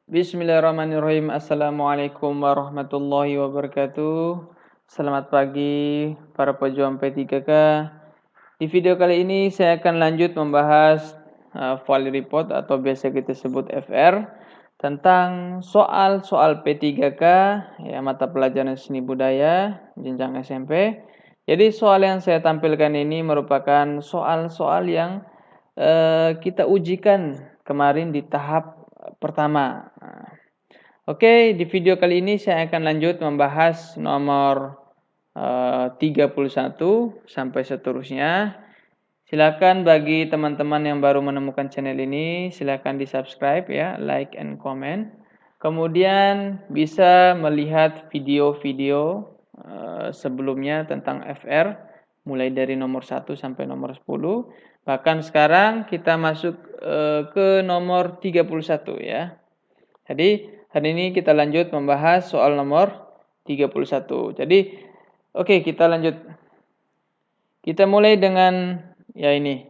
Bismillahirrahmanirrahim. Assalamualaikum warahmatullahi wabarakatuh. Selamat pagi para pejuang P3K. Di video kali ini saya akan lanjut membahas file report atau biasa kita sebut FR tentang soal-soal P3K ya, mata pelajaran seni budaya jenjang SMP. Jadi soal yang saya tampilkan ini merupakan soal-soal yang kita ujikan kemarin di tahap pertama. Oke, di video kali ini saya akan lanjut membahas nomor 31 sampai seterusnya. Silakan bagi teman-teman yang baru menemukan channel ini, silakan di-subscribe ya, like and comment. Kemudian bisa melihat video-video sebelumnya tentang FR mulai dari nomor 1 sampai nomor 10. Bahkan sekarang kita masuk ke nomor 31 ya. Jadi hari ini kita lanjut membahas soal nomor 31. Jadi oke, kita lanjut. Kita mulai dengan ya ini.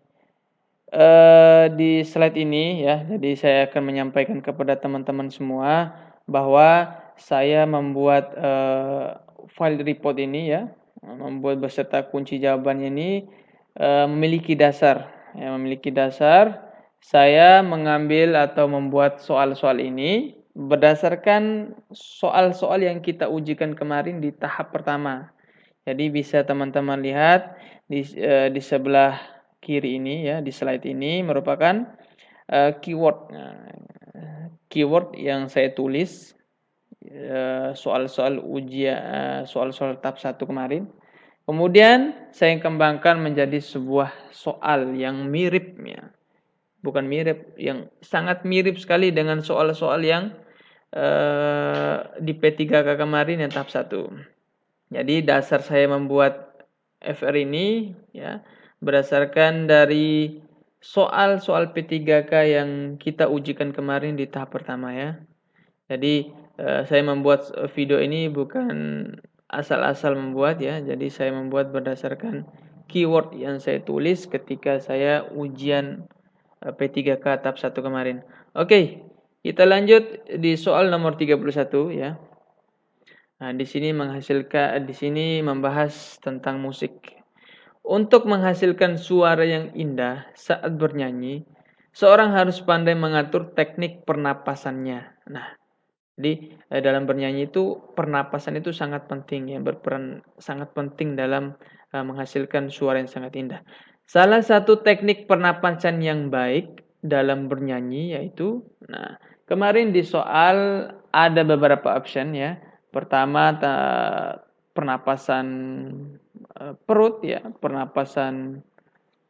Di slide ini ya. Jadi saya akan menyampaikan kepada teman-teman semua bahwa saya membuat file report ini ya, membuat beserta kunci jawabannya ini memiliki dasar. Ya, memiliki dasar. Saya mengambil atau membuat soal-soal ini berdasarkan soal-soal yang kita ujikan kemarin di tahap pertama. Jadi bisa teman-teman lihat di sebelah kiri ini ya, di slide ini merupakan keyword. Keyword yang saya tulis soal-soal ujian soal-soal tahap 1 kemarin. Kemudian saya kembangkan menjadi sebuah soal yang mirip ya. Bukan mirip, yang sangat mirip sekali dengan soal-soal yang di P3K kemarin yang tahap 1. Jadi dasar saya membuat FR ini ya berdasarkan dari soal-soal P3K yang kita ujikan kemarin di tahap pertama ya. Jadi saya membuat video ini bukan asal-asal membuat ya. Jadi saya membuat berdasarkan keyword yang saya tulis ketika saya ujian P3K tahap 1 kemarin. Oke, kita lanjut di soal nomor 31 ya. Nah, di sini membahas tentang musik. Untuk menghasilkan suara yang indah saat bernyanyi, seorang harus pandai mengatur teknik pernapasannya. Nah, jadi dalam bernyanyi itu pernapasan itu sangat penting ya, berperan sangat penting dalam menghasilkan suara yang sangat indah. Salah satu teknik pernapasan yang baik dalam bernyanyi yaitu, nah kemarin di soal ada beberapa option ya. Pertama pernapasan perut ya, pernapasan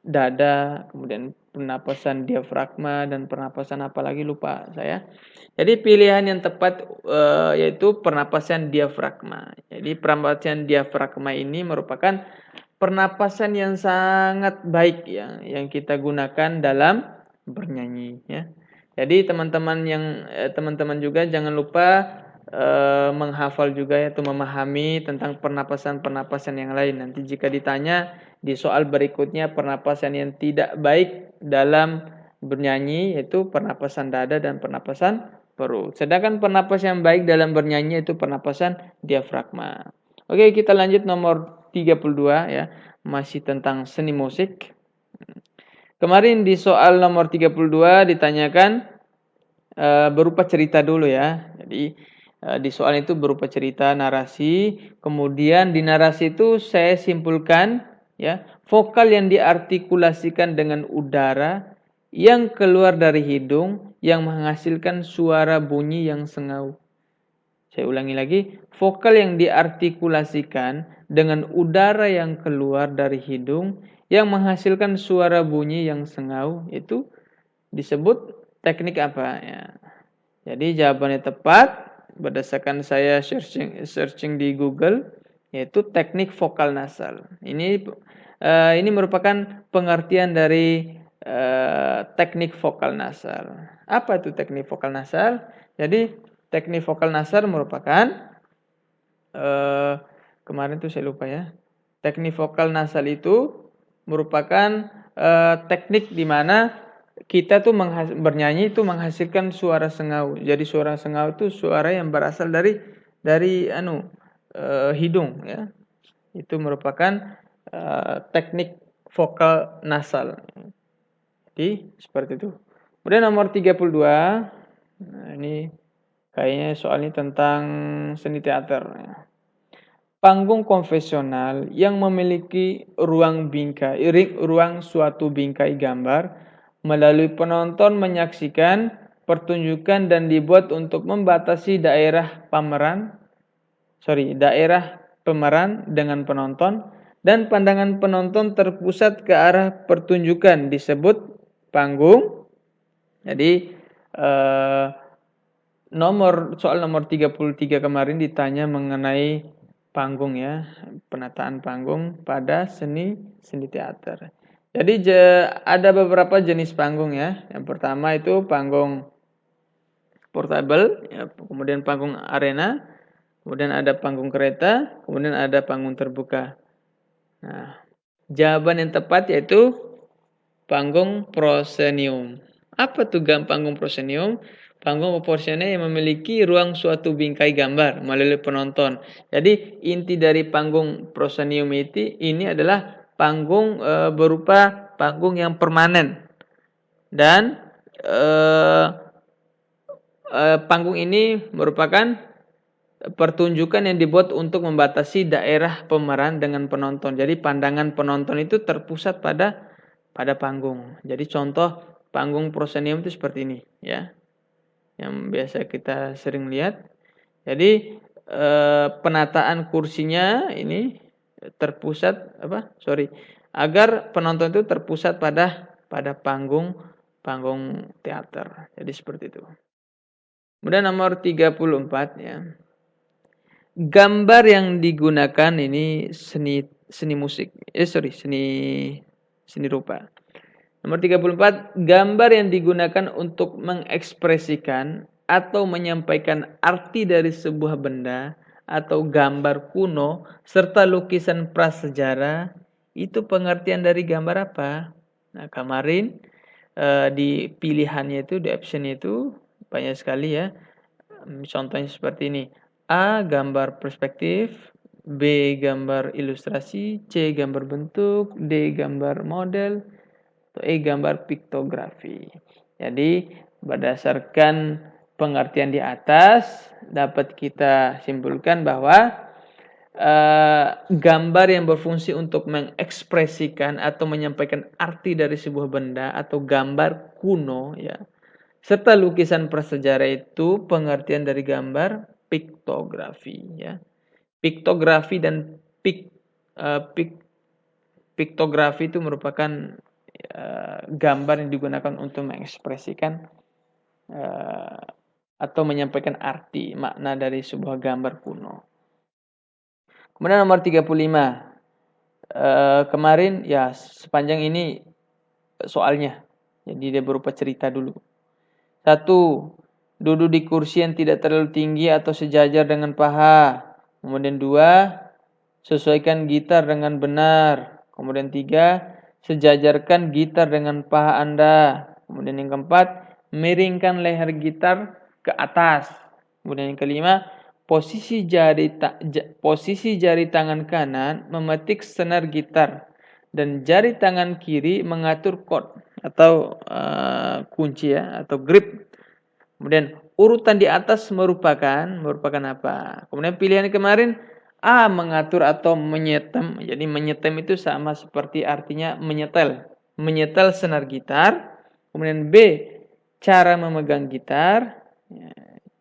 dada, kemudian pernapasan diafragma dan pernapasan apa lagi lupa saya. Jadi pilihan yang tepat yaitu pernapasan diafragma. Jadi pernapasan diafragma ini merupakan pernapasan yang sangat baik ya, yang kita gunakan dalam bernyanyi ya. Jadi teman-teman juga jangan lupa menghafal juga atau memahami tentang pernapasan-pernapasan yang lain. Nanti jika ditanya di soal berikutnya pernapasan yang tidak baik dalam bernyanyi yaitu pernapasan dada dan pernapasan perut. Sedangkan pernapasan yang baik dalam bernyanyi itu pernapasan diafragma. Oke, kita lanjut nomor 32 ya. Masih tentang seni musik. Kemarin di soal nomor 32 ditanyakan berupa cerita dulu ya. Jadi di soal itu berupa cerita narasi, kemudian di narasi itu saya simpulkan ya, vokal yang diartikulasikan dengan udara yang keluar dari hidung yang menghasilkan suara bunyi yang sengau. Saya ulangi lagi, vokal yang diartikulasikan dengan udara yang keluar dari hidung yang menghasilkan suara bunyi yang sengau itu disebut teknik apa ya. Jadi jawabannya tepat berdasarkan saya searching di Google yaitu teknik vokal nasal. Ini merupakan pengertian dari teknik vokal nasal. Apa itu teknik vokal nasal? Jadi teknik vokal nasal merupakan kemarin tuh saya lupa ya. Teknik vokal nasal itu merupakan teknik di mana kita tuh bernyanyi itu menghasilkan suara sengau. Jadi suara sengau itu suara yang berasal dari hidung ya. Itu merupakan teknik vokal nasal. Jadi seperti itu. Kemudian nomor 32. Nah, ini kayaknya soalnya tentang seni teater. Panggung konvensional yang memiliki ruang suatu bingkai gambar melalui penonton menyaksikan pertunjukan dan dibuat untuk membatasi daerah pemeran dengan penonton dan pandangan penonton terpusat ke arah pertunjukan disebut panggung. Jadi soal nomor 33 kemarin ditanya mengenai panggung ya, penataan panggung pada seni teater. Jadi ada beberapa jenis panggung ya. Yang pertama itu panggung portable, ya, kemudian panggung arena, kemudian ada panggung kereta, kemudian ada panggung terbuka. Nah, jawaban yang tepat yaitu panggung proscenium. Apa tuh panggung proscenium? Panggung proporsional yang memiliki ruang suatu bingkai gambar melalui penonton. Jadi inti dari panggung proscenium ini adalah panggung berupa panggung yang permanen. Dan panggung ini merupakan pertunjukan yang dibuat untuk membatasi daerah pemeran dengan penonton. Jadi pandangan penonton itu terpusat pada panggung. Jadi contoh panggung proscenium itu seperti ini ya. Yang biasa kita sering lihat. Jadi penataan kursinya ini terpusat agar penonton itu terpusat pada panggung teater. Jadi seperti itu. Kemudian nomor 34 ya. Gambar yang digunakan ini seni musik. Seni rupa. Nomor 34, gambar yang digunakan untuk mengekspresikan atau menyampaikan arti dari sebuah benda atau gambar kuno serta lukisan prasejarah, itu pengertian dari gambar apa? Nah, kemarin di pilihannya itu, di optionnya itu banyak sekali ya. Contohnya seperti ini. A. Gambar perspektif, B. Gambar ilustrasi, C. Gambar bentuk, D. Gambar model, gambar piktografi. Jadi berdasarkan pengertian di atas dapat kita simpulkan bahwa gambar yang berfungsi untuk mengekspresikan atau menyampaikan arti dari sebuah benda atau gambar kuno ya, serta lukisan prasejarah itu pengertian dari gambar piktografi ya. Piktografi dan piktografi itu merupakan gambar yang digunakan untuk mengekspresikan atau menyampaikan arti makna dari sebuah gambar kuno. Kemudian nomor 35. Kemarin ya sepanjang ini soalnya. Jadi dia berupa cerita dulu. 1. Duduk di kursi yang tidak terlalu tinggi atau sejajar dengan paha. Kemudian 2. Sesuaikan gitar dengan benar. Kemudian 3. Sejajarkan gitar dengan paha Anda. Kemudian yang keempat, miringkan leher gitar ke atas. Kemudian yang kelima, posisi jari tangan kanan memetik senar gitar dan jari tangan kiri mengatur chord atau kunci ya atau grip. Kemudian urutan di atas merupakan apa? Kemudian pilihan kemarin A. Mengatur atau menyetem. Jadi menyetem itu sama seperti artinya menyetel. Menyetel senar gitar. Kemudian B. Cara memegang gitar.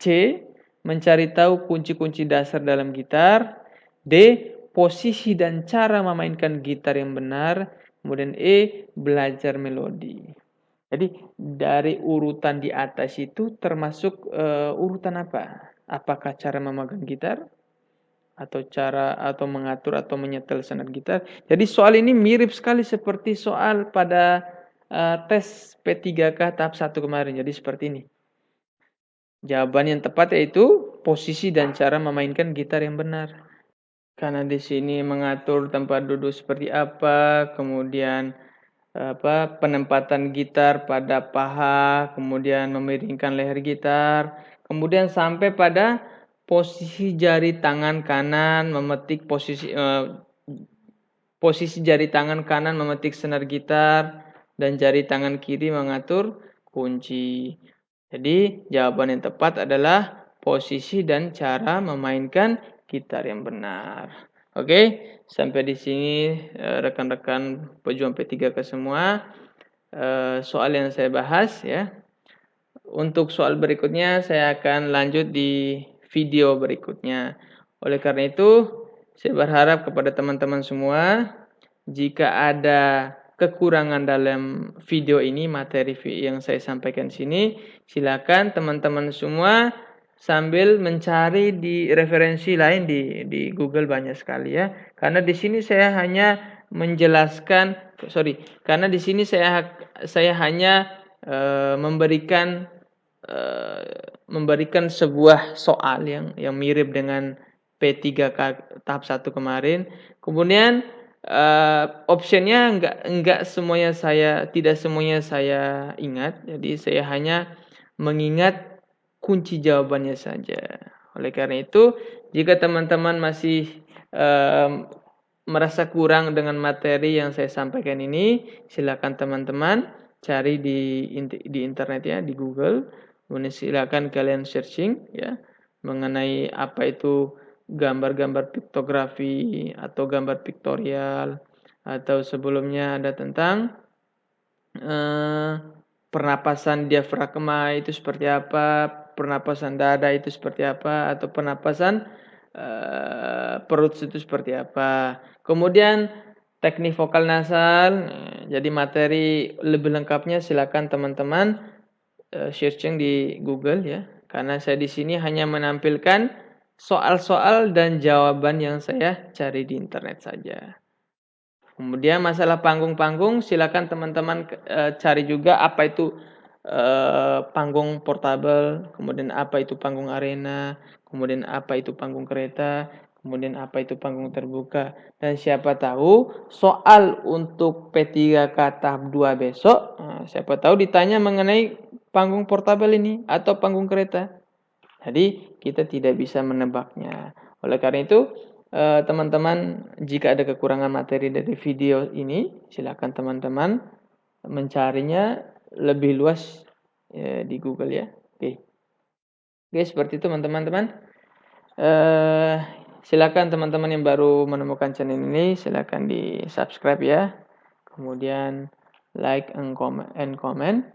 C. Mencari tahu kunci-kunci dasar dalam gitar. D. Posisi dan cara memainkan gitar yang benar. Kemudian E. Belajar melodi. Jadi dari urutan di atas itu termasuk urutan apa? Apakah cara memegang gitar? Atau mengatur atau menyetel senar gitar. Jadi soal ini mirip sekali seperti soal pada tes P3K tahap 1 kemarin. Jadi seperti ini. Jawaban yang tepat yaitu posisi dan cara memainkan gitar yang benar. Karena di sini mengatur tempat duduk seperti apa, kemudian penempatan gitar pada paha, kemudian memiringkan leher gitar, kemudian sampai pada posisi jari tangan kanan memetik posisi jari tangan kanan memetik senar gitar dan jari tangan kiri mengatur kunci. Jadi jawaban yang tepat adalah posisi dan cara memainkan gitar yang benar. Oke, sampai di sini rekan-rekan pejuang P3K semua. Soal yang saya bahas ya. Untuk soal berikutnya saya akan lanjut di video berikutnya. Oleh karena itu, saya berharap kepada teman-teman semua, jika ada kekurangan dalam video ini, materi yang saya sampaikan sini, silakan teman-teman semua sambil mencari di referensi lain di Google banyak sekali ya. Karena di sini saya hanya menjelaskan, karena di sini saya hanya memberikan sebuah soal yang mirip dengan P3K tahap 1 kemarin. Kemudian optionnya tidak semuanya saya ingat. Jadi saya hanya mengingat kunci jawabannya saja. Oleh karena itu, jika teman-teman masih merasa kurang dengan materi yang saya sampaikan ini, silakan teman-teman cari di internet ya, di Google. Kemudian silakan kalian searching ya mengenai apa itu gambar-gambar piktografi atau gambar piktorial, atau sebelumnya ada tentang pernapasan diafragma itu seperti apa, pernapasan dada itu seperti apa, atau pernapasan perut itu seperti apa. Kemudian teknik vokal nasal. Jadi materi lebih lengkapnya silakan teman-teman searching di Google ya. Karena saya di sini hanya menampilkan soal-soal dan jawaban yang saya cari di internet saja. Kemudian masalah panggung-panggung, silakan teman-teman cari juga apa itu panggung portable, kemudian apa itu panggung arena, kemudian apa itu panggung kereta, kemudian apa itu panggung terbuka. Dan siapa tahu soal untuk P3K tahap 2 besok, siapa tahu ditanya mengenai panggung portable ini atau panggung kereta. Jadi kita tidak bisa menebaknya. Oleh karena itu, teman-teman, jika ada kekurangan materi dari video ini, silakan teman-teman mencarinya lebih luas di Google ya. Oke, seperti itu teman-teman. Silakan teman-teman yang baru menemukan channel ini, silakan di subscribe ya. Kemudian like and comment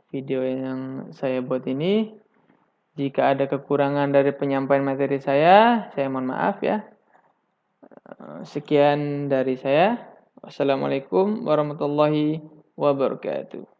video yang saya buat ini. Jika ada kekurangan dari penyampaian materi saya mohon maaf ya. Sekian dari saya. Wassalamualaikum warahmatullahi wabarakatuh.